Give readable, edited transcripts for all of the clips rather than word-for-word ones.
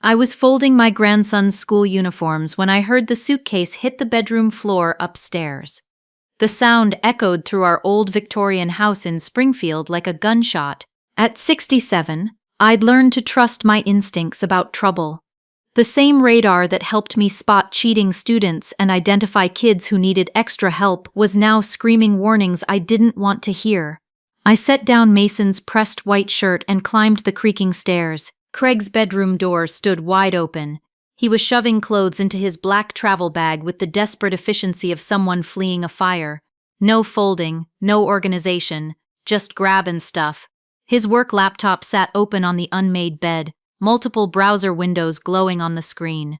I was folding my grandson's school uniforms when I heard the suitcase hit the bedroom floor upstairs. The sound echoed through our old Victorian house in Springfield like a gunshot. At 67, I'd learned to trust my instincts about trouble. The same radar that helped me spot cheating students and identify kids who needed extra help was now screaming warnings I didn't want to hear. I set down Mason's pressed white shirt and climbed the creaking stairs. Craig's bedroom door stood wide open. He was shoving clothes into his black travel bag with the desperate efficiency of someone fleeing a fire. No folding, no organization, just grab and stuff. His work laptop sat open on the unmade bed, multiple browser windows glowing on the screen.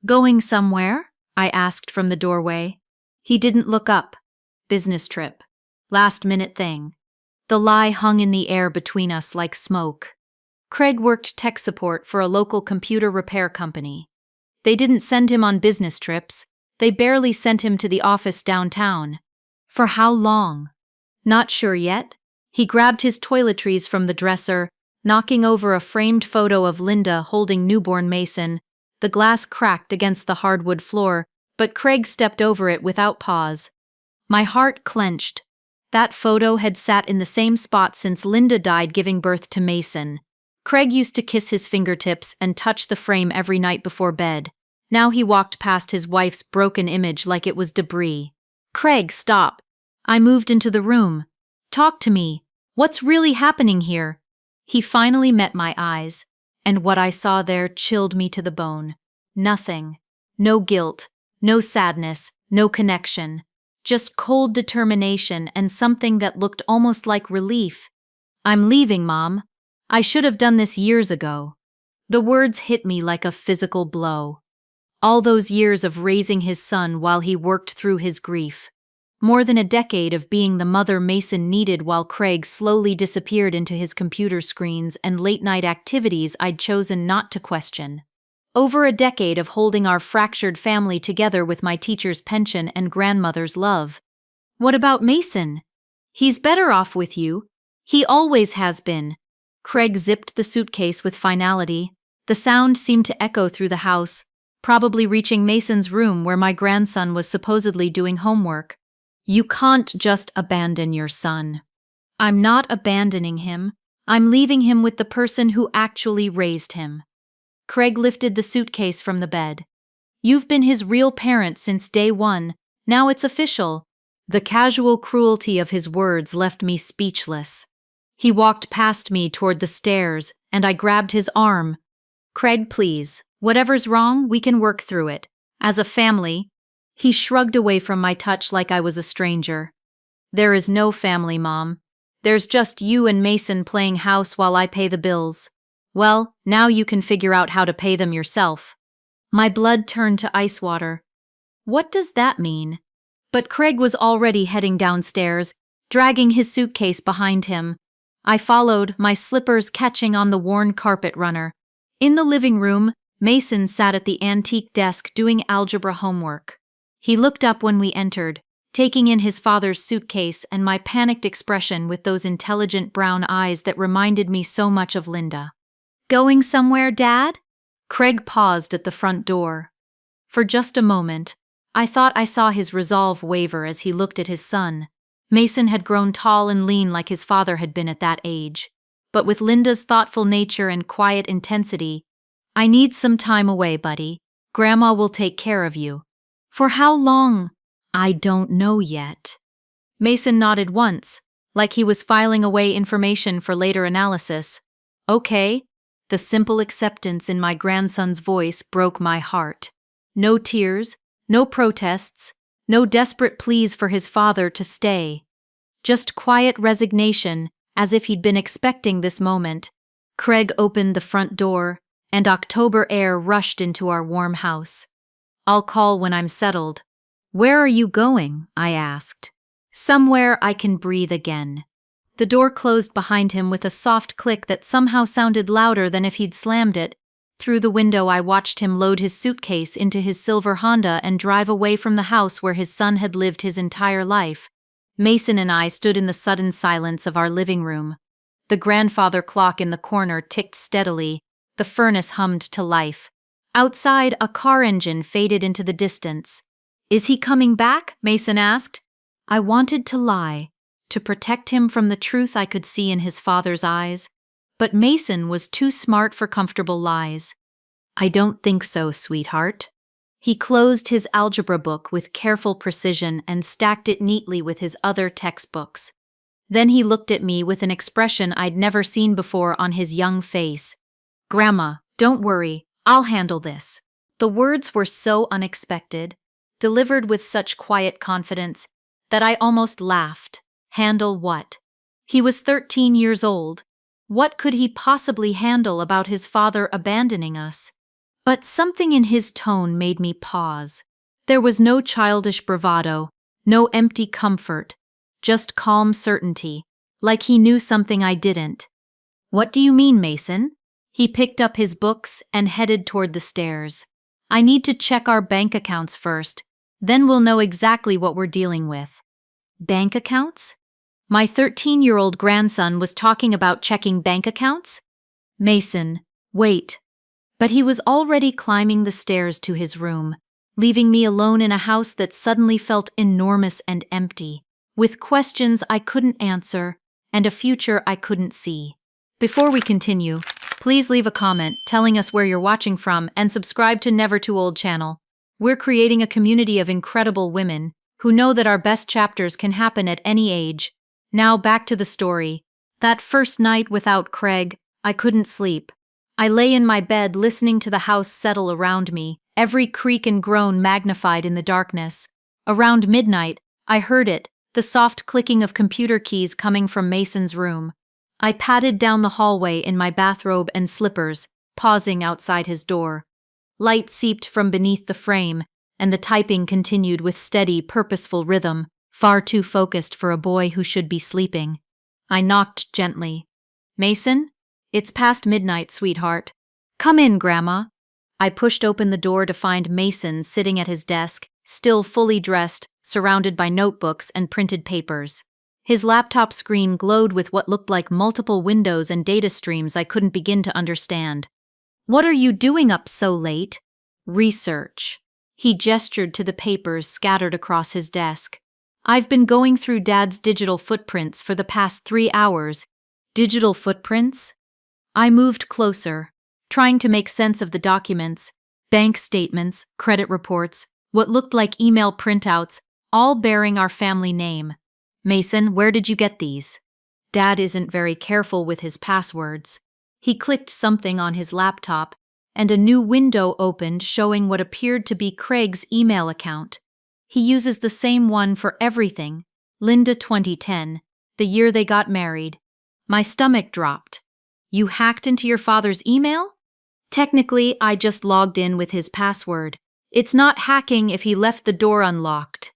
"Going somewhere?" I asked from the doorway. He didn't look up. "Business trip. Last-minute thing." The lie hung in the air between us like smoke. Craig worked tech support for a local computer repair company. They didn't send him on business trips. They barely sent him to the office downtown. For how long? Not sure yet. He grabbed his toiletries from the dresser, knocking over a framed photo of Linda holding newborn Mason. The glass cracked against the hardwood floor, but Craig stepped over it without pause. My heart clenched. That photo had sat in the same spot since Linda died giving birth to Mason. Craig used to kiss his fingertips and touch the frame every night before bed. Now he walked past his wife's broken image like it was debris. "Craig, stop." I moved into the room. "Talk to me. What's really happening here?" He finally met my eyes, and what I saw there chilled me to the bone. Nothing. No guilt, no sadness, no connection. Just cold determination and something that looked almost like relief. "I'm leaving, Mom. I should have done this years ago." The words hit me like a physical blow. All those years of raising his son while he worked through his grief. More than a decade of being the mother Mason needed while Craig slowly disappeared into his computer screens and late-night activities I'd chosen not to question. Over a decade of holding our fractured family together with my teacher's pension and grandmother's love. "What about Mason?" "He's better off with you. He always has been." Craig zipped the suitcase with finality. The sound seemed to echo through the house, probably reaching Mason's room where my grandson was supposedly doing homework. "You can't just abandon your son." "I'm not abandoning him. I'm leaving him with the person who actually raised him." Craig lifted the suitcase from the bed. "You've been his real parent since day one. Now it's official." The casual cruelty of his words left me speechless. He walked past me toward the stairs, and I grabbed his arm. "Craig, please. Whatever's wrong, we can work through it. As a family." He shrugged away from my touch like I was a stranger. "There is no family, Mom. There's just you and Mason playing house while I pay the bills. Well, now you can figure out how to pay them yourself." My blood turned to ice water. What does that mean? But Craig was already heading downstairs, dragging his suitcase behind him. I followed, my slippers catching on the worn carpet runner. In the living room, Mason sat at the antique desk doing algebra homework. He looked up when we entered, taking in his father's suitcase and my panicked expression with those intelligent brown eyes that reminded me so much of Linda. "Going somewhere, Dad?" Craig paused at the front door. For just a moment, I thought I saw his resolve waver as he looked at his son. Mason had grown tall and lean like his father had been at that age. But with Linda's thoughtful nature and quiet intensity, "I need some time away, buddy. Grandma will take care of you." "For how long?" "I don't know yet." Mason nodded once, like he was filing away information for later analysis. "Okay." The simple acceptance in my grandson's voice broke my heart. No tears, no protests, no desperate pleas for his father to stay. Just quiet resignation, as if he'd been expecting this moment. Craig opened the front door, and October air rushed into our warm house. "I'll call when I'm settled." "Where are you going?" I asked. "Somewhere I can breathe again." The door closed behind him with a soft click that somehow sounded louder than if he'd slammed it. Through the window I watched him load his suitcase into his silver Honda and drive away from the house where his son had lived his entire life. Mason and I stood in the sudden silence of our living room. The grandfather clock in the corner ticked steadily, The furnace hummed to life. Outside, a car engine faded into the distance. "Is he coming back?" Mason asked. I wanted to lie, to protect him from the truth I could see in his father's eyes. But Mason was too smart for comfortable lies. "I don't think so, sweetheart." He closed his algebra book with careful precision and stacked it neatly with his other textbooks. Then he looked at me with an expression I'd never seen before on his young face. "Grandma, don't worry, I'll handle this." The words were so unexpected, delivered with such quiet confidence, that I almost laughed. Handle what? He was 13 years old. What could he possibly handle about his father abandoning us? But something in his tone made me pause. There was no childish bravado, no empty comfort, just calm certainty, like he knew something I didn't. "What do you mean, Mason?" He picked up his books and headed toward the stairs. "I need to check our bank accounts first, then we'll know exactly what we're dealing with." Bank accounts? My 13-year-old grandson was talking about checking bank accounts? "Mason, wait." But he was already climbing the stairs to his room, leaving me alone in a house that suddenly felt enormous and empty, with questions I couldn't answer and a future I couldn't see. Before we continue, please leave a comment telling us where you're watching from and subscribe to Never Too Old channel. We're creating a community of incredible women who know that our best chapters can happen at any age. Now back to the story. That first night without Craig, I couldn't sleep. I lay in my bed listening to the house settle around me, every creak and groan magnified in the darkness. Around midnight, I heard it, the soft clicking of computer keys coming from Mason's room. I padded down the hallway in my bathrobe and slippers, pausing outside his door. Light seeped from beneath the frame, and the typing continued with steady, purposeful rhythm, far too focused for a boy who should be sleeping. I knocked gently. "Mason? It's past midnight, sweetheart." "Come in, Grandma." I pushed open the door to find Mason sitting at his desk, still fully dressed, surrounded by notebooks and printed papers. His laptop screen glowed with what looked like multiple windows and data streams I couldn't begin to understand. "What are you doing up so late?" "Research." He gestured to the papers scattered across his desk. "I've been going through Dad's digital footprints for the past 3 hours." "Digital footprints?" I moved closer, trying to make sense of the documents, bank statements, credit reports, what looked like email printouts, all bearing our family name. "Mason, where did you get these?" Dad isn't very careful with his passwords. He clicked something on his laptop, and a new window opened showing what appeared to be Craig's email account. He uses the same one for everything, Linda 2010, the year they got married. My stomach dropped. "You hacked into your father's email?" "Technically, I just logged in with his password. It's not hacking if he left the door unlocked."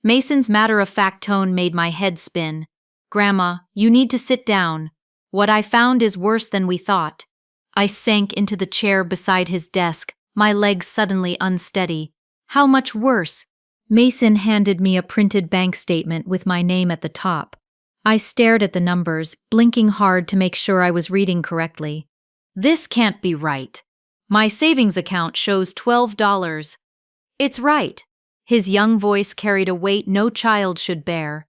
Mason's matter-of-fact tone made my head spin. "Grandma, you need to sit down. What I found is worse than we thought." I sank into the chair beside his desk, my legs suddenly unsteady. "How much worse?" Mason handed me a printed bank statement with my name at the top. I stared at the numbers, blinking hard to make sure I was reading correctly. "This can't be right. My savings account shows $12. "It's right." His young voice carried a weight no child should bear.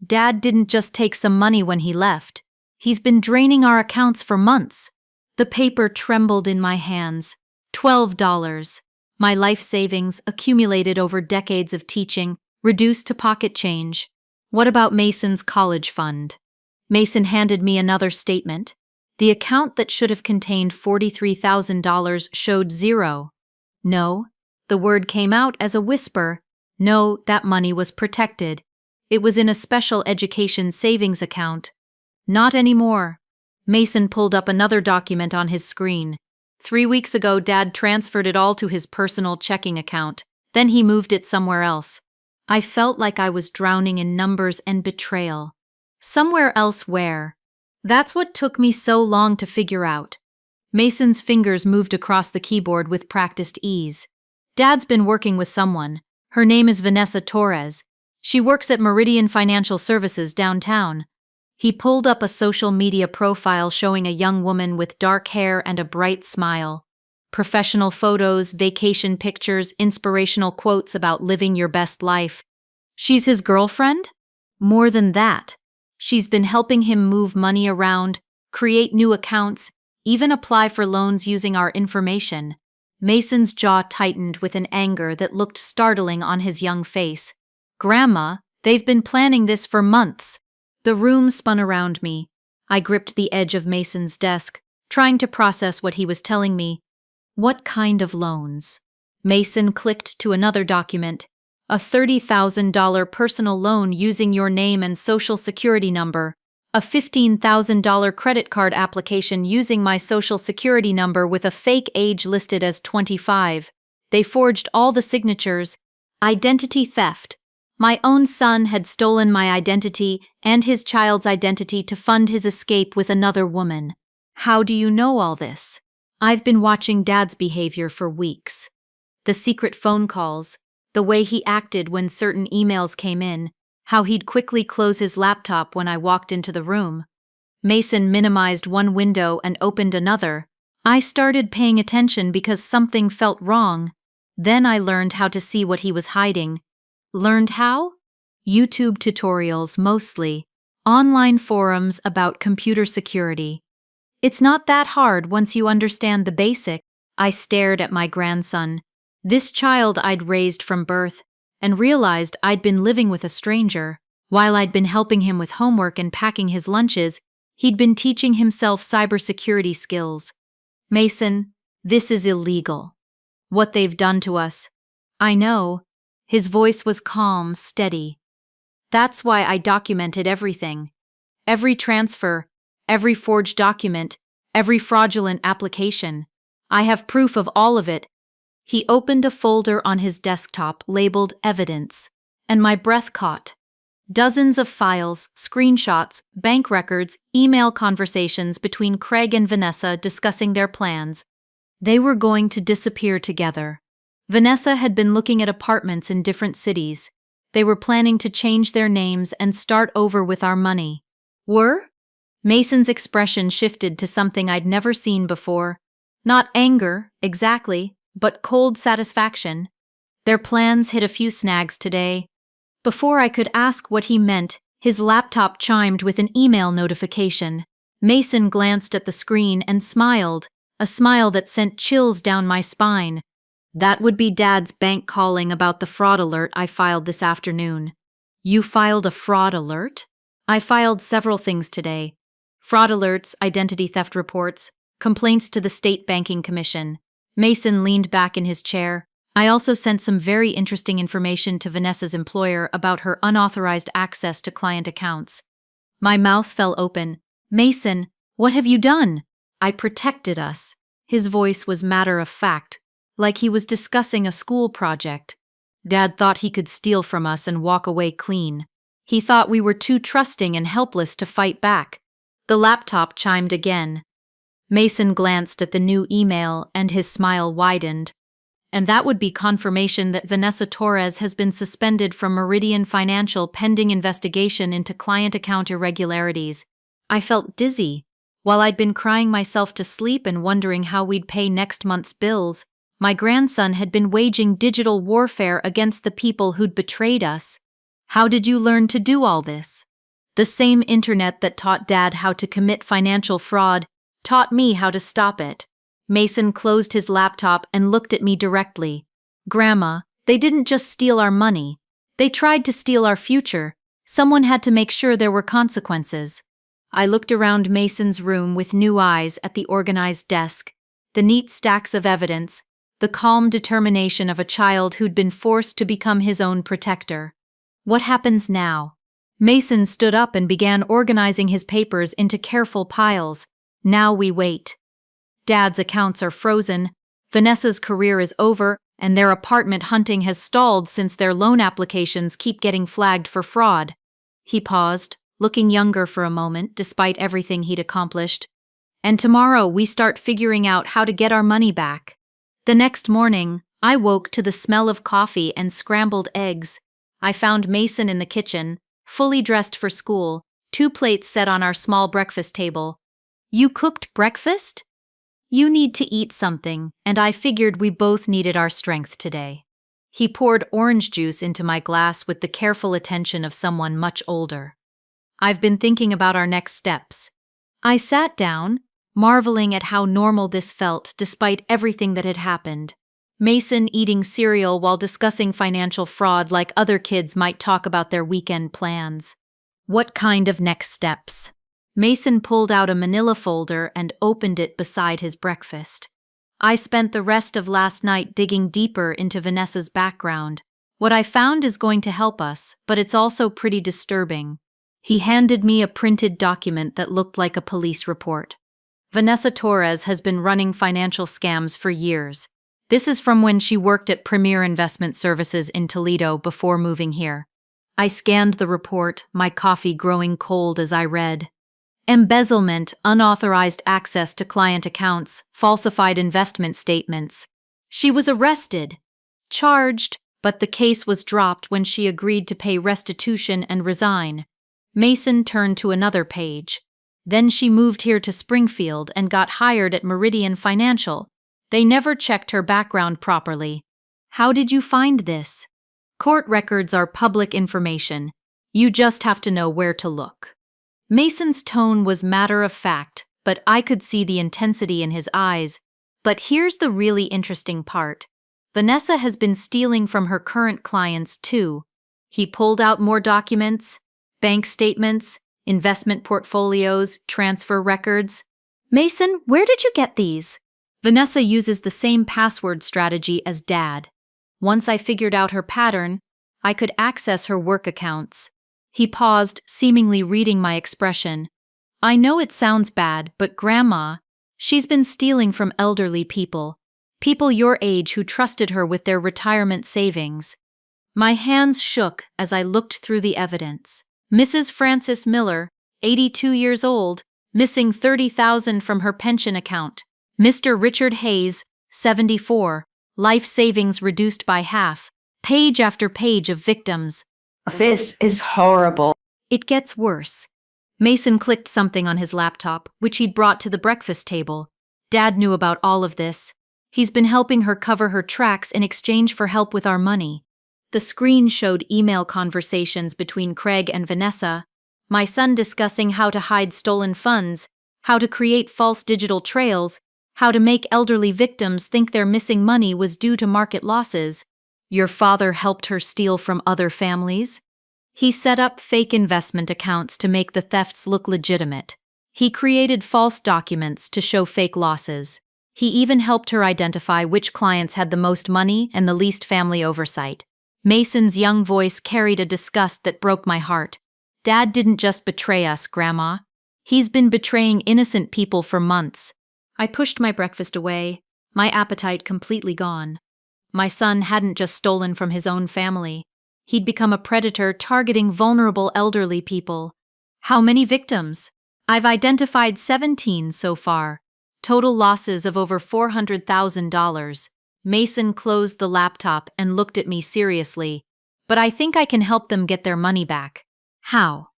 "Dad didn't just take some money when he left. He's been draining our accounts for months." The paper trembled in my hands. $12. My life savings, accumulated over decades of teaching, reduced to pocket change. What about Mason's college fund? Mason handed me another statement. The account that should have contained $43,000 showed 0. "No." The word came out as a whisper. "No, that money was protected. It was in a special education savings account." "Not anymore." Mason pulled up another document on his screen. 3 weeks ago, Dad transferred it all to his personal checking account. Then he moved it somewhere else. I felt like I was drowning in numbers and betrayal. Somewhere else where? That's what took me so long to figure out. Mason's fingers moved across the keyboard with practiced ease. "Dad's been working with someone. Her name is Vanessa Torres. She works at Meridian Financial Services downtown." He pulled up a social media profile showing a young woman with dark hair and a bright smile. Professional photos, vacation pictures, inspirational quotes about living your best life. She's his girlfriend? More than that. She's been helping him move money around, create new accounts, even apply for loans using our information. Mason's jaw tightened with an anger that looked startling on his young face. Grandma, they've been planning this for months. The room spun around me. I gripped the edge of Mason's desk, trying to process what he was telling me. What kind of loans? Mason clicked to another document. A $30,000 personal loan using your name and social security number. A $15,000 credit card application using my social security number with a fake age listed as 25. They forged all the signatures. Identity theft. My own son had stolen my identity and his child's identity to fund his escape with another woman. How do you know all this? I've been watching Dad's behavior for weeks. The secret phone calls, the way he acted when certain emails came in, how he'd quickly close his laptop when I walked into the room. Mason minimized one window and opened another. I started paying attention because something felt wrong. Then I learned how to see what he was hiding. Learned how? YouTube tutorials mostly, online forums about computer security. It's not that hard once you understand the basics. I stared at my grandson, this child I'd raised from birth, and realized I'd been living with a stranger. While I'd been helping him with homework and packing his lunches, he'd been teaching himself cybersecurity skills. Mason, this is illegal. What they've done to us. I know. His voice was calm, steady. That's why I documented everything. Every transfer, every forged document, every fraudulent application. I have proof of all of it. He opened a folder on his desktop labeled Evidence, and my breath caught. Dozens of files, screenshots, bank records, email conversations between Craig and Vanessa discussing their plans. They were going to disappear together. Vanessa had been looking at apartments in different cities. They were planning to change their names and start over with our money. Were? Mason's expression shifted to something I'd never seen before. Not anger, exactly, but cold satisfaction. Their plans hit a few snags today. Before I could ask what he meant, his laptop chimed with an email notification. Mason glanced at the screen and smiled, a smile that sent chills down my spine. That would be Dad's bank calling about the fraud alert I filed this afternoon. You filed a fraud alert? I filed several things today. Fraud alerts, identity theft reports, complaints to the State Banking Commission. Mason leaned back in his chair. I also sent some very interesting information to Vanessa's employer about her unauthorized access to client accounts. My mouth fell open. Mason, what have you done? I protected us. His voice was matter of fact, like he was discussing a school project. Dad thought he could steal from us and walk away clean. He thought we were too trusting and helpless to fight back. The laptop chimed again. Mason glanced at the new email and his smile widened. And that would be confirmation that Vanessa Torres has been suspended from Meridian Financial pending investigation into client account irregularities. I felt dizzy. While I'd been crying myself to sleep and wondering how we'd pay next month's bills, my grandson had been waging digital warfare against the people who'd betrayed us. How did you learn to do all this? The same internet that taught Dad how to commit financial fraud taught me how to stop it. Mason closed his laptop and looked at me directly. Grandma, they didn't just steal our money. They tried to steal our future. Someone had to make sure there were consequences. I looked around Mason's room with new eyes at the organized desk, the neat stacks of evidence, the calm determination of a child who'd been forced to become his own protector. What happens now? Mason stood up and began organizing his papers into careful piles. Now we wait. Dad's accounts are frozen, Vanessa's career is over, and their apartment hunting has stalled since their loan applications keep getting flagged for fraud. He paused, looking younger for a moment despite everything he'd accomplished. And tomorrow we start figuring out how to get our money back. The next morning, I woke to the smell of coffee and scrambled eggs. I found Mason in the kitchen, fully dressed for school, 2 plates set on our small breakfast table. You cooked breakfast? You need to eat something, and I figured we both needed our strength today. He poured orange juice into my glass with the careful attention of someone much older. I've been thinking about our next steps. I sat down, marveling at how normal this felt despite everything that had happened. Mason eating cereal while discussing financial fraud like other kids might talk about their weekend plans. What kind of next steps? Mason pulled out a manila folder and opened it beside his breakfast. I spent the rest of last night digging deeper into Vanessa's background. What I found is going to help us, but it's also pretty disturbing. He handed me a printed document that looked like a police report. Vanessa Torres has been running financial scams for years. This is from when she worked at Premier Investment Services in Toledo before moving here. I scanned the report, my coffee growing cold as I read. Embezzlement, unauthorized access to client accounts, falsified investment statements. She was arrested, charged, but the case was dropped when she agreed to pay restitution and resign. Mason turned to another page. Then she moved here to Springfield and got hired at Meridian Financial. They never checked her background properly. How did you find this? Court records are public information. You just have to know where to look. Mason's tone was matter of fact, but I could see the intensity in his eyes. But here's the really interesting part. Vanessa has been stealing from her current clients too. He pulled out more documents, bank statements, investment portfolios, transfer records. Mason, where did you get these? Vanessa uses the same password strategy as Dad. Once I figured out her pattern, I could access her work accounts. He paused, seemingly reading my expression. I know it sounds bad, but Grandma, she's been stealing from elderly people. People your age who trusted her with their retirement savings. My hands shook as I looked through the evidence. Mrs. Frances Miller, 82 years old, missing $30,000 from her pension account. Mr. Richard Hayes, 74, life savings reduced by half. Page after page of victims. This is horrible. It gets worse. Mason clicked something on his laptop, which he'd brought to the breakfast table. Dad knew about all of this. He's been helping her cover her tracks in exchange for help with our money. The screen showed email conversations between Craig and Vanessa, my son discussing how to hide stolen funds, how to create false digital trails, how to make elderly victims think their missing money was due to market losses. Your father helped her steal from other families? He set up fake investment accounts to make the thefts look legitimate. He created false documents to show fake losses. He even helped her identify which clients had the most money and the least family oversight. Mason's young voice carried a disgust that broke my heart. Dad didn't just betray us, Grandma. He's been betraying innocent people for months. I pushed my breakfast away, my appetite completely gone. My son hadn't just stolen from his own family. He'd become a predator targeting vulnerable elderly people. How many victims? I've identified 17 so far. Total losses of over $400,000. Mason closed the laptop and looked at me seriously. But I think I can help them get their money back. How?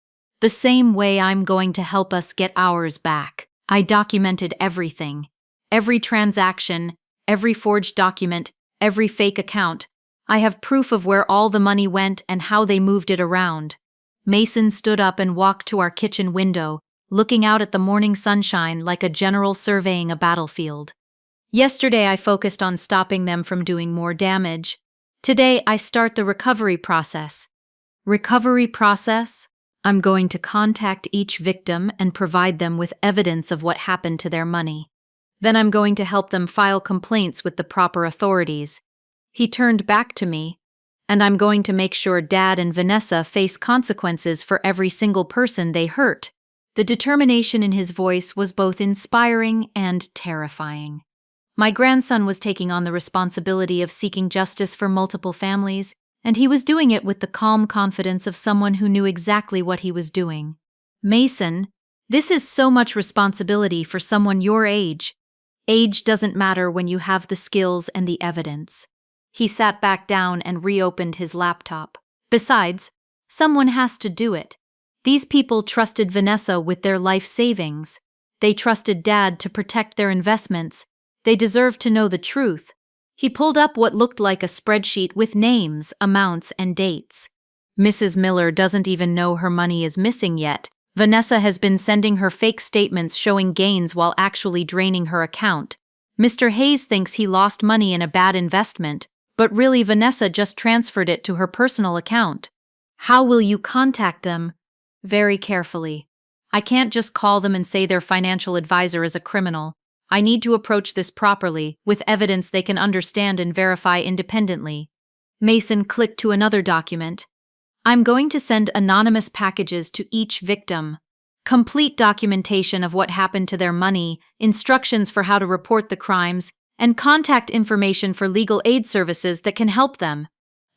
The same way I'm going to help us get ours back. I documented everything. Every transaction, every forged document, every fake account. I have proof of where all the money went and how they moved it around. Mason stood up and walked to our kitchen window, looking out at the morning sunshine like a general surveying a battlefield. Yesterday I focused on stopping them from doing more damage. Today I start the recovery process. Recovery process? I'm going to contact each victim and provide them with evidence of what happened to their money. Then I'm going to help them file complaints with the proper authorities. He turned back to me, and I'm going to make sure Dad and Vanessa face consequences for every single person they hurt. The determination in his voice was both inspiring and terrifying. My grandson was taking on the responsibility of seeking justice for multiple families, and he was doing it with the calm confidence of someone who knew exactly what he was doing. Mason, this is so much responsibility for someone your age. Age doesn't matter when you have the skills and the evidence. He sat back down and reopened his laptop. Besides, someone has to do it. These people trusted Vanessa with their life savings. They trusted Dad to protect their investments. They deserved to know the truth. He pulled up what looked like a spreadsheet with names, amounts, and dates. Mrs. Miller doesn't even know her money is missing yet. Vanessa has been sending her fake statements showing gains while actually draining her account. Mr. Hayes thinks he lost money in a bad investment, but really Vanessa just transferred it to her personal account. How will you contact them? Very carefully. I can't just call them and say their financial advisor is a criminal. I need to approach this properly, with evidence they can understand and verify independently. Mason clicked to another document. I'm going to send anonymous packages to each victim. Complete documentation of what happened to their money, instructions for how to report the crimes, and contact information for legal aid services that can help them.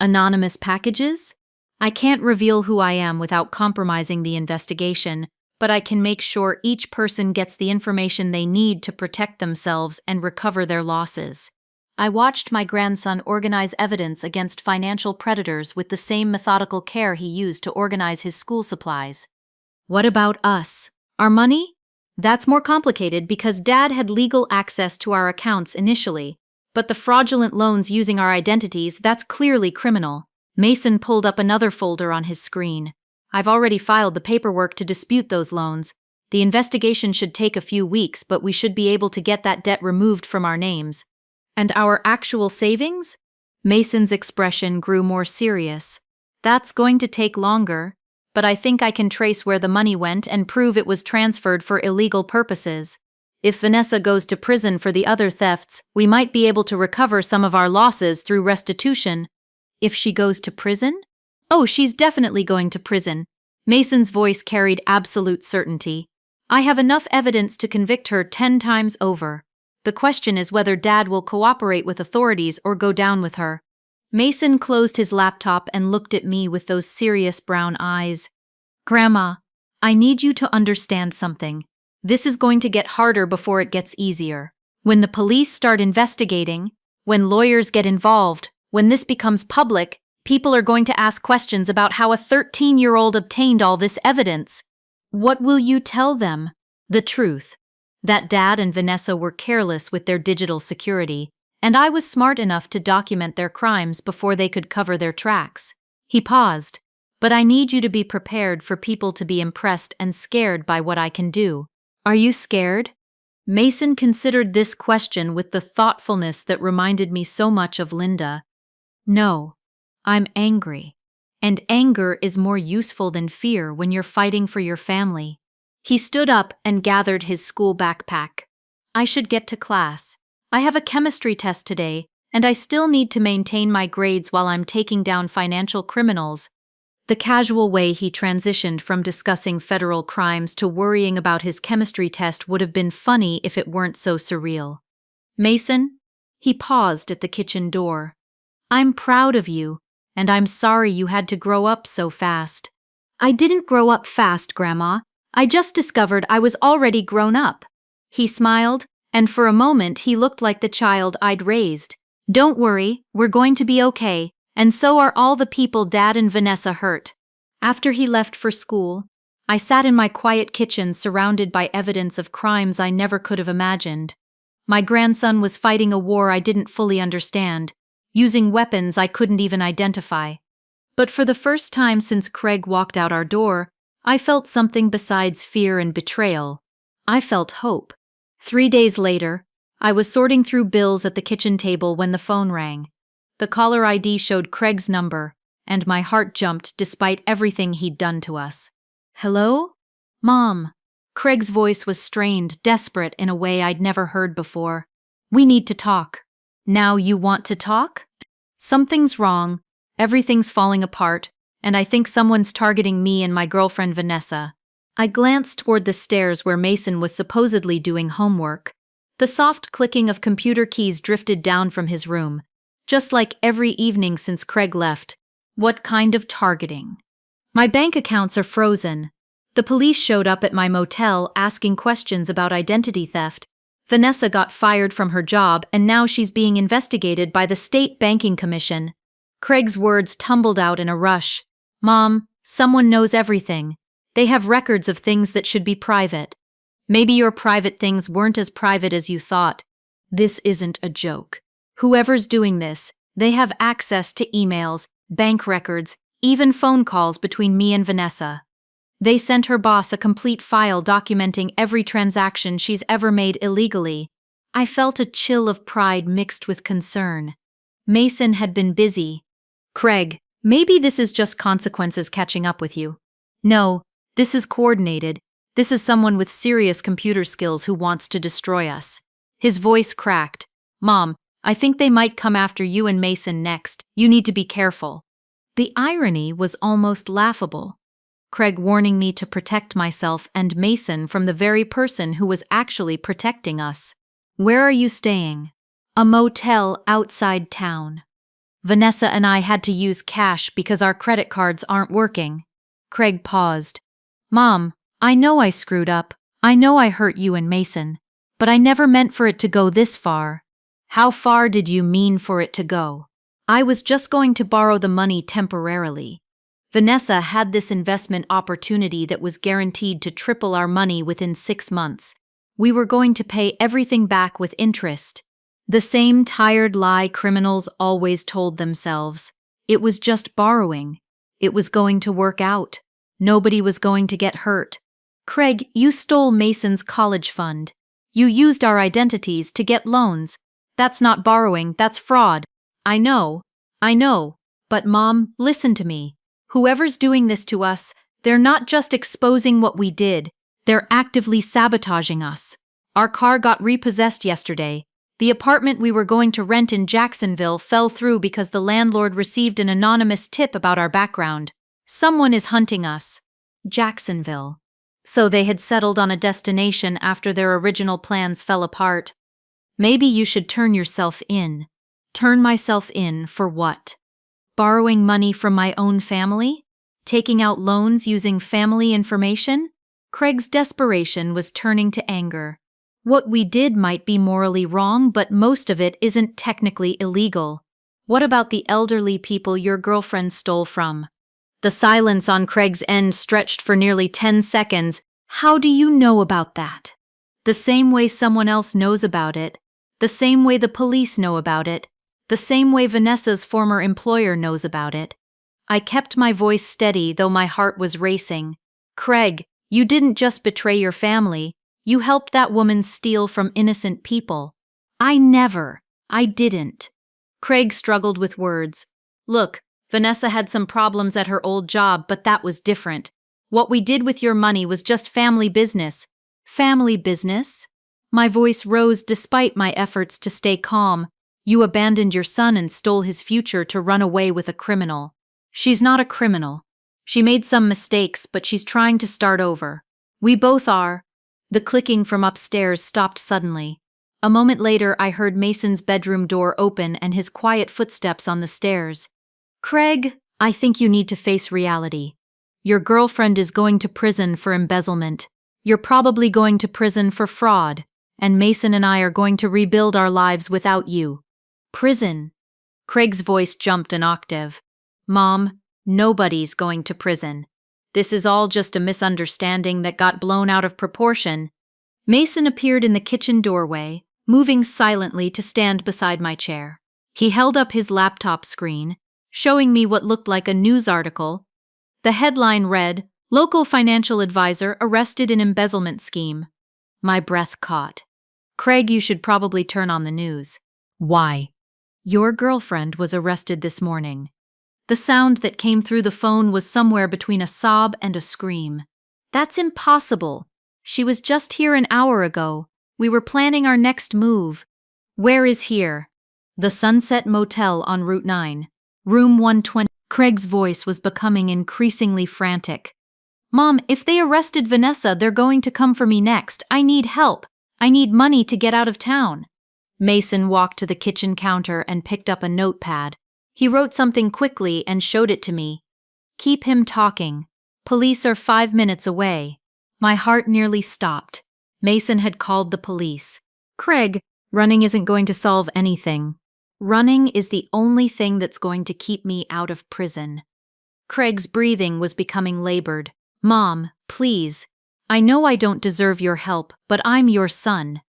Anonymous packages? I can't reveal who I am without compromising the investigation, but I can make sure each person gets the information they need to protect themselves and recover their losses. I watched my grandson organize evidence against financial predators with the same methodical care he used to organize his school supplies. What about us? Our money? That's more complicated because Dad had legal access to our accounts initially, but the fraudulent loans using our identities, that's clearly criminal. Mason pulled up another folder on his screen. I've already filed the paperwork to dispute those loans. The investigation should take a few weeks, but we should be able to get that debt removed from our names. And our actual savings? Mason's expression grew more serious. That's going to take longer, but I think I can trace where the money went and prove it was transferred for illegal purposes. If Vanessa goes to prison for the other thefts, we might be able to recover some of our losses through restitution. If she goes to prison? Oh, she's definitely going to prison. Mason's voice carried absolute certainty. I have enough evidence to convict her 10 times over. The question is whether Dad will cooperate with authorities or go down with her. Mason closed his laptop and looked at me with those serious brown eyes. Grandma, I need you to understand something. This is going to get harder before it gets easier. When the police start investigating, when lawyers get involved, when this becomes public, people are going to ask questions about how a 13-year-old obtained all this evidence. What will you tell them? The truth. That Dad and Vanessa were careless with their digital security, and I was smart enough to document their crimes before they could cover their tracks. He paused. But I need you to be prepared for people to be impressed and scared by what I can do. Are you scared? Mason considered this question with the thoughtfulness that reminded me so much of Linda. No, I'm angry. And anger is more useful than fear when you're fighting for your family. He stood up and gathered his school backpack. I should get to class. I have a chemistry test today, and I still need to maintain my grades while I'm taking down financial criminals. The casual way he transitioned from discussing federal crimes to worrying about his chemistry test would have been funny if it weren't so surreal. Mason? He paused at the kitchen door. I'm proud of you, and I'm sorry you had to grow up so fast. I didn't grow up fast, Grandma. I just discovered I was already grown up. He smiled, and for a moment he looked like the child I'd raised. Don't worry, we're going to be okay, and so are all the people Dad and Vanessa hurt. After he left for school, I sat in my quiet kitchen surrounded by evidence of crimes I never could have imagined. My grandson was fighting a war I didn't fully understand, using weapons I couldn't even identify. But for the first time since Craig walked out our door, I felt something besides fear and betrayal. I felt hope. 3 days later, I was sorting through bills at the kitchen table when the phone rang. The caller ID showed Craig's number, and my heart jumped despite everything he'd done to us. Hello? Mom. Craig's voice was strained, desperate in a way I'd never heard before. We need to talk. Now you want to talk? Something's wrong. Everything's falling apart, and I think someone's targeting me and my girlfriend Vanessa. I glanced toward the stairs where Mason was supposedly doing homework. The soft clicking of computer keys drifted down from his room, just like every evening since Craig left. What kind of targeting? My bank accounts are frozen. The police showed up at my motel asking questions about identity theft. Vanessa got fired from her job, and now she's being investigated by the State Banking Commission. Craig's words tumbled out in a rush. Mom, someone knows everything. They have records of things that should be private. Maybe your private things weren't as private as you thought. This isn't a joke. Whoever's doing this, they have access to emails, bank records, even phone calls between me and Vanessa. They sent her boss a complete file documenting every transaction she's ever made illegally. I felt a chill of pride mixed with concern. Mason had been busy. Craig, maybe this is just consequences catching up with you. No, this is coordinated. This is someone with serious computer skills who wants to destroy us. His voice cracked. Mom, I think they might come after you and Mason next. You need to be careful. The irony was almost laughable. Craig warning me to protect myself and Mason from the very person who was actually protecting us. Where are you staying? A motel outside town. Vanessa and I had to use cash because our credit cards aren't working. Craig paused. Mom, I know I screwed up. I know I hurt you and Mason. But I never meant for it to go this far. How far did you mean for it to go? I was just going to borrow the money temporarily. Vanessa had this investment opportunity that was guaranteed to triple our money within 6 months. We were going to pay everything back with interest. The same tired lie criminals always told themselves. It was just borrowing. It was going to work out. Nobody was going to get hurt. Craig, you stole Mason's college fund. You used our identities to get loans. That's not borrowing, that's fraud. I know. But Mom, listen to me. Whoever's doing this to us, they're not just exposing what we did. They're actively sabotaging us. Our car got repossessed yesterday. The apartment we were going to rent in Jacksonville fell through because the landlord received an anonymous tip about our background. Someone is hunting us. Jacksonville. So they had settled on a destination after their original plans fell apart. Maybe you should turn yourself in. Turn myself in for what? Borrowing money from my own family? Taking out loans using family information? Craig's desperation was turning to anger. What we did might be morally wrong, but most of it isn't technically illegal. What about the elderly people your girlfriend stole from? The silence on Craig's end stretched for nearly 10 seconds. How do you know about that? The same way someone else knows about it. The same way the police know about it. The same way Vanessa's former employer knows about it. I kept my voice steady, though my heart was racing. Craig, you didn't just betray your family. You helped that woman steal from innocent people. I didn't. Craig struggled with words. Look, Vanessa had some problems at her old job, but that was different. What we did with your money was just family business. Family business? My voice rose despite my efforts to stay calm. You abandoned your son and stole his future to run away with a criminal. She's not a criminal. She made some mistakes, but she's trying to start over. We both are. The clicking from upstairs stopped suddenly. A moment later, I heard Mason's bedroom door open and his quiet footsteps on the stairs. Craig, I think you need to face reality. Your girlfriend is going to prison for embezzlement. You're probably going to prison for fraud. And Mason and I are going to rebuild our lives without you. Prison. Craig's voice jumped an octave. Mom, nobody's going to prison. This is all just a misunderstanding that got blown out of proportion. Mason appeared in the kitchen doorway, moving silently to stand beside my chair. He held up his laptop screen, showing me what looked like a news article. The headline read, Local Financial Advisor Arrested in Embezzlement Scheme. My breath caught. Craig, you should probably turn on the news. Why? Your girlfriend was arrested this morning. The sound that came through the phone was somewhere between a sob and a scream. That's impossible. She was just here an hour ago. We were planning our next move. Where is here? The Sunset Motel on Route 9. Room 120. Craig's voice was becoming increasingly frantic. Mom, if they arrested Vanessa, they're going to come for me next. I need help. I need money to get out of town. Mason walked to the kitchen counter and picked up a notepad. He wrote something quickly and showed it to me. Keep him talking. Police are 5 minutes away. My heart nearly stopped. Mason had called the police. Craig, running isn't going to solve anything. Running is the only thing that's going to keep me out of prison. Craig's breathing was becoming labored. Mom, Please. I know I don't deserve your help, but I'm your son.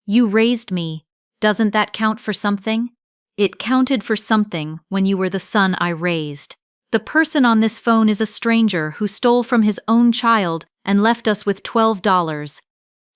You raised me. Doesn't that count for something? It counted for something when you were the son I raised. The person on this phone is a stranger who stole from his own child and left us with $12.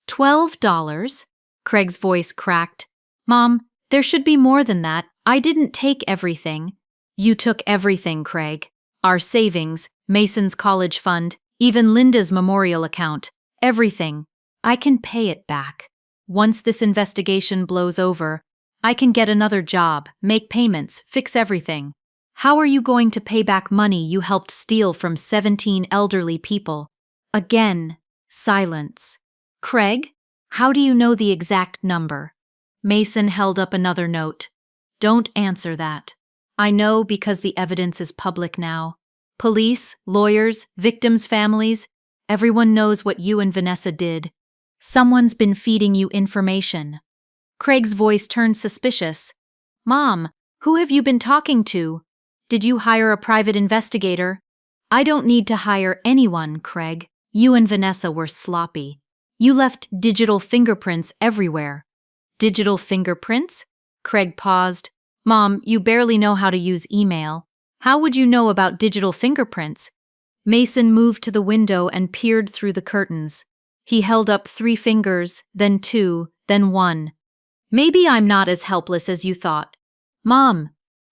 $12? Craig's voice cracked. Mom, there should be more than that. I didn't take everything. You took everything, Craig. Our savings, Mason's college fund, even Linda's memorial account. Everything. I can pay it back. Once this investigation blows over, I can get another job, make payments, fix everything. How are you going to pay back money you helped steal from 17 elderly people? Again, silence. Craig, how do you know the exact number? Mason held up another note. Don't answer that. I know because the evidence is public now. Police, lawyers, victims' families, everyone knows what you and Vanessa did. Someone's been feeding you information. Craig's voice turned suspicious. Mom, who have you been talking to? Did you hire a private investigator? I don't need to hire anyone, Craig. You and Vanessa were sloppy. You left digital fingerprints everywhere. Digital fingerprints? Craig paused. Mom, you barely know how to use email. How would you know about digital fingerprints? Mason moved to the window and peered through the curtains. He held up 3 fingers, then 2, then 1. Maybe I'm not as helpless as you thought. Mom,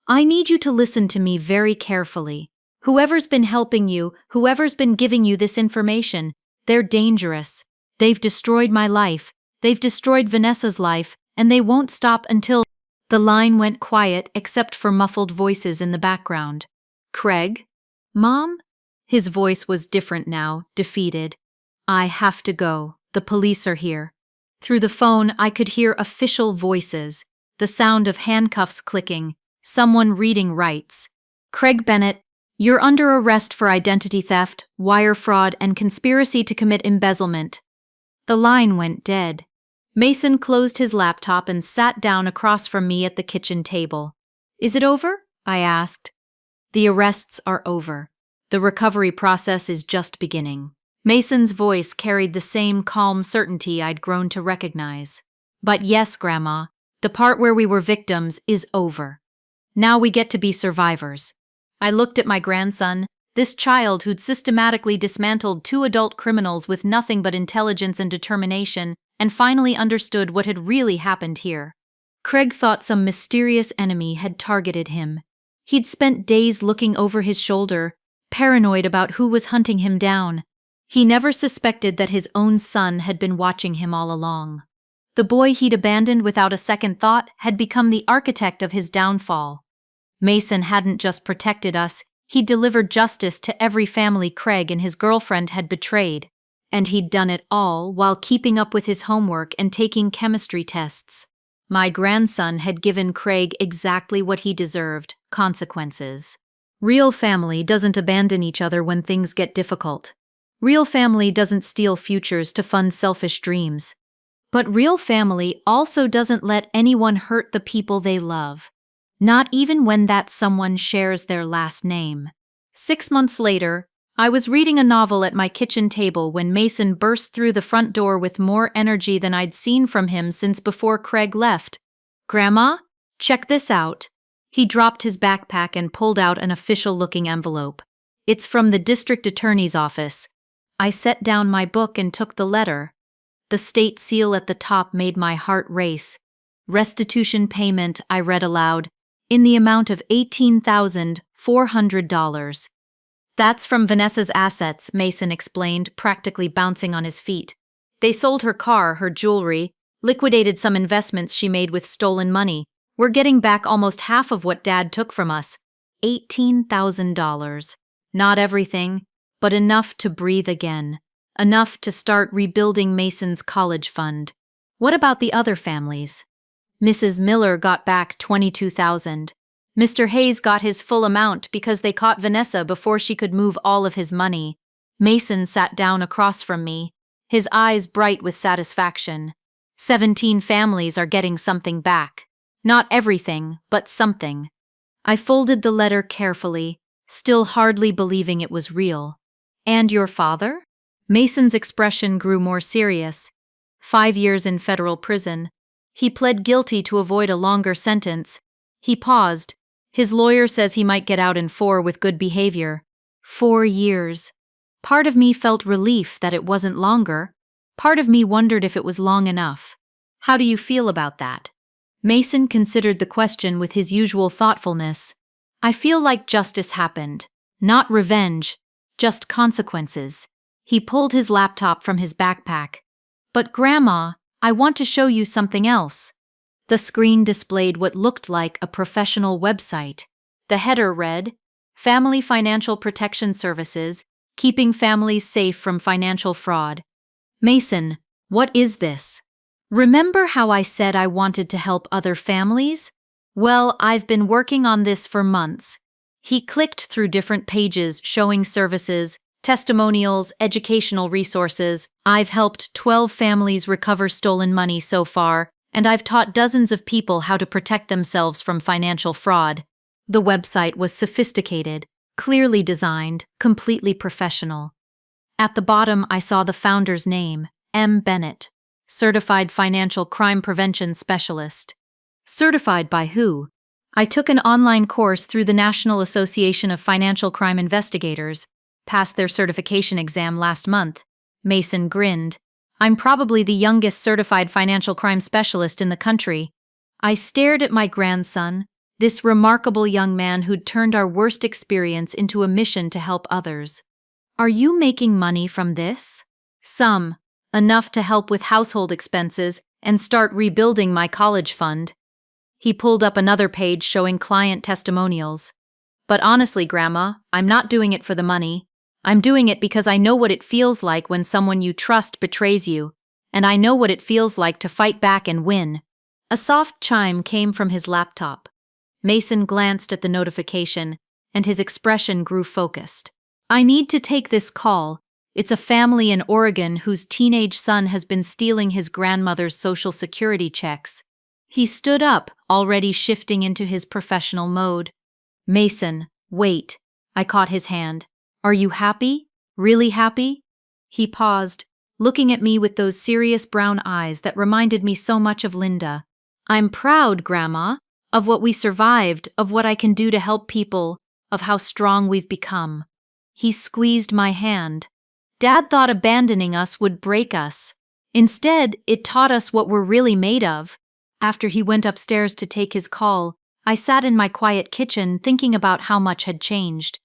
I need you to listen to me very carefully. Whoever's been helping you, whoever's been giving you this information, they're dangerous. They've destroyed my life. They've destroyed Vanessa's life, and they won't stop until… The line went quiet except for muffled voices in the background. Craig? Mom? His voice was different now, defeated. I have to go. The police are here. Through the phone, I could hear official voices, the sound of handcuffs clicking, someone reading rights. Craig Bennett, you're under arrest for identity theft, wire fraud, and conspiracy to commit embezzlement. The line went dead. Mason closed his laptop and sat down across from me at the kitchen table. Is it over? I asked. The arrests are over. The recovery process is just beginning. Mason's voice carried the same calm certainty I'd grown to recognize. But yes, Grandma, the part where we were victims is over. Now we get to be survivors. I looked at my grandson, this child who'd systematically dismantled 2 adult criminals with nothing but intelligence and determination, and finally understood what had really happened here. Craig thought some mysterious enemy had targeted him. He'd spent days looking over his shoulder, paranoid about who was hunting him down. He never suspected that his own son had been watching him all along. The boy he'd abandoned without a second thought had become the architect of his downfall. Mason hadn't just protected us, he'd delivered justice to every family Craig and his girlfriend had betrayed. And he'd done it all while keeping up with his homework and taking chemistry tests. My grandson had given Craig exactly what he deserved, consequences. Real family doesn't abandon each other when things get difficult. Real family doesn't steal futures to fund selfish dreams. But real family also doesn't let anyone hurt the people they love. Not even when that someone shares their last name. 6 months later, I was reading a novel at my kitchen table when Mason burst through the front door with more energy than I'd seen from him since before Craig left. Grandma, check this out. He dropped his backpack and pulled out an official-looking envelope. It's from the district attorney's office. I set down my book and took the letter. The state seal at the top made my heart race. Restitution payment, I read aloud, in the amount of $18,400. That's from Vanessa's assets, Mason explained, practically bouncing on his feet. They sold her car, her jewelry, liquidated some investments she made with stolen money. We're getting back almost half of what Dad took from us. $18,000. Not everything, but enough to breathe again. Enough to start rebuilding Mason's college fund. What about the other families? Mrs. Miller got back $22,000. Mr. Hayes got his full amount because they caught Vanessa before she could move all of his money. Mason sat down across from me, his eyes bright with satisfaction. 17 families are getting something back. Not everything, but something. I folded the letter carefully, still hardly believing it was real. And your father? Mason's expression grew more serious. 5 years in federal prison. He pled guilty to avoid a longer sentence. He paused. His lawyer says he might get out in 4 with good behavior. 4 years. Part of me felt relief that it wasn't longer. Part of me wondered if it was long enough. How do you feel about that? Mason considered the question with his usual thoughtfulness. I feel like justice happened. Not revenge, just consequences. He pulled his laptop from his backpack. But Grandma, I want to show you something else. The screen displayed what looked like a professional website. The header read, Family Financial Protection Services, keeping families safe from financial fraud. Mason, what is this? Remember how I said I wanted to help other families? Well, I've been working on this for months. He clicked through different pages showing services, testimonials, educational resources. I've helped 12 families recover stolen money so far, and I've taught dozens of people how to protect themselves from financial fraud. The website was sophisticated, clearly designed, completely professional. At the bottom, I saw the founder's name, M. Bennett, Certified Financial Crime Prevention Specialist. Certified by who? I took an online course through the National Association of Financial Crime Investigators, passed their certification exam last month. Mason grinned. I'm probably the youngest certified financial crime specialist in the country. I stared at my grandson, this remarkable young man who'd turned our worst experience into a mission to help others. Are you making money from this? Some. Enough to help with household expenses and start rebuilding my college fund. He pulled up another page showing client testimonials. But honestly, Grandma, I'm not doing it for the money. I'm doing it because I know what it feels like when someone you trust betrays you, and I know what it feels like to fight back and win. A soft chime came from his laptop. Mason glanced at the notification, and his expression grew focused. I need to take this call. It's a family in Oregon whose teenage son has been stealing his grandmother's Social Security checks. He stood up, already shifting into his professional mode. Mason, wait. I caught his hand. Are you happy? Really happy? He paused, looking at me with those serious brown eyes that reminded me so much of Linda. I'm proud, Grandma, of what we survived, of what I can do to help people, of how strong we've become. He squeezed my hand. Dad thought abandoning us would break us. Instead, it taught us what we're really made of. After he went upstairs to take his call, I sat in my quiet kitchen thinking about how much had changed.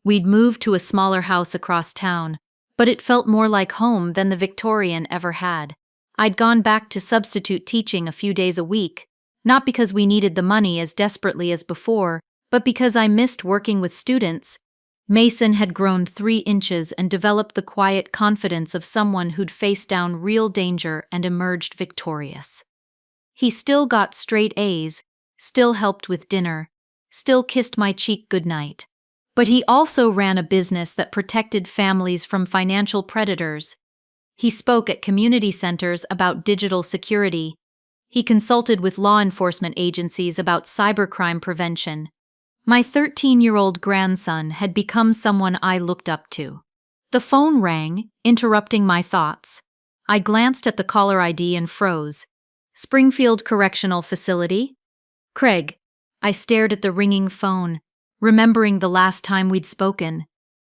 We'd moved to a smaller house across town, but it felt more like home than the Victorian ever had. I'd gone back to substitute teaching a few days a week, not because we needed the money as desperately as before, but because I missed working with students. Mason had grown 3 inches and developed the quiet confidence of someone who'd faced down real danger and emerged victorious. He still got straight A's, still helped with dinner, still kissed my cheek goodnight. But he also ran a business that protected families from financial predators. He spoke at community centers about digital security. He consulted with law enforcement agencies about cybercrime prevention. My 13-year-old grandson had become someone I looked up to. The phone rang, interrupting my thoughts. I glanced at the caller ID and froze. Springfield Correctional Facility? Craig. I stared at the ringing phone, remembering the last time we'd spoken.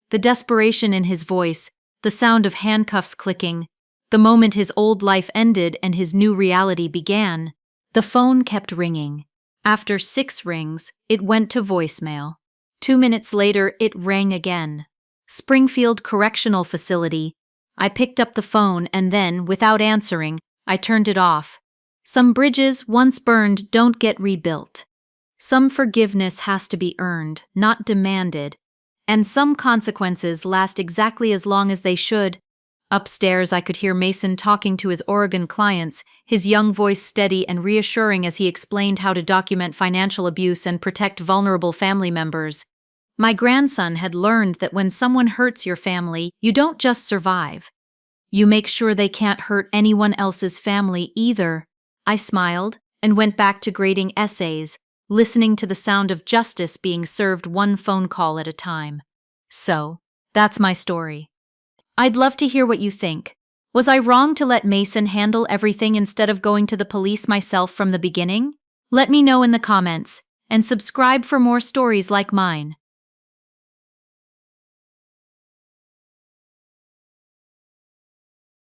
The desperation in his voice, the sound of handcuffs clicking, the moment his old life ended and his new reality began. The phone kept ringing. After 6 rings, it went to voicemail. 2 minutes later, it rang again. Springfield Correctional Facility. I picked up the phone and then, without answering, I turned it off. Some bridges, once burned, don't get rebuilt. Some forgiveness has to be earned, not demanded. And some consequences last exactly as long as they should. Upstairs, I could hear Mason talking to his Oregon clients, his young voice steady and reassuring as he explained how to document financial abuse and protect vulnerable family members. My grandson had learned that when someone hurts your family, you don't just survive. You make sure they can't hurt anyone else's family either. I smiled and went back to grading essays, listening to the sound of justice being served one phone call at a time. So, that's my story. I'd love to hear what you think. Was I wrong to let Mason handle everything instead of going to the police myself from the beginning? Let me know in the comments, and subscribe for more stories like mine.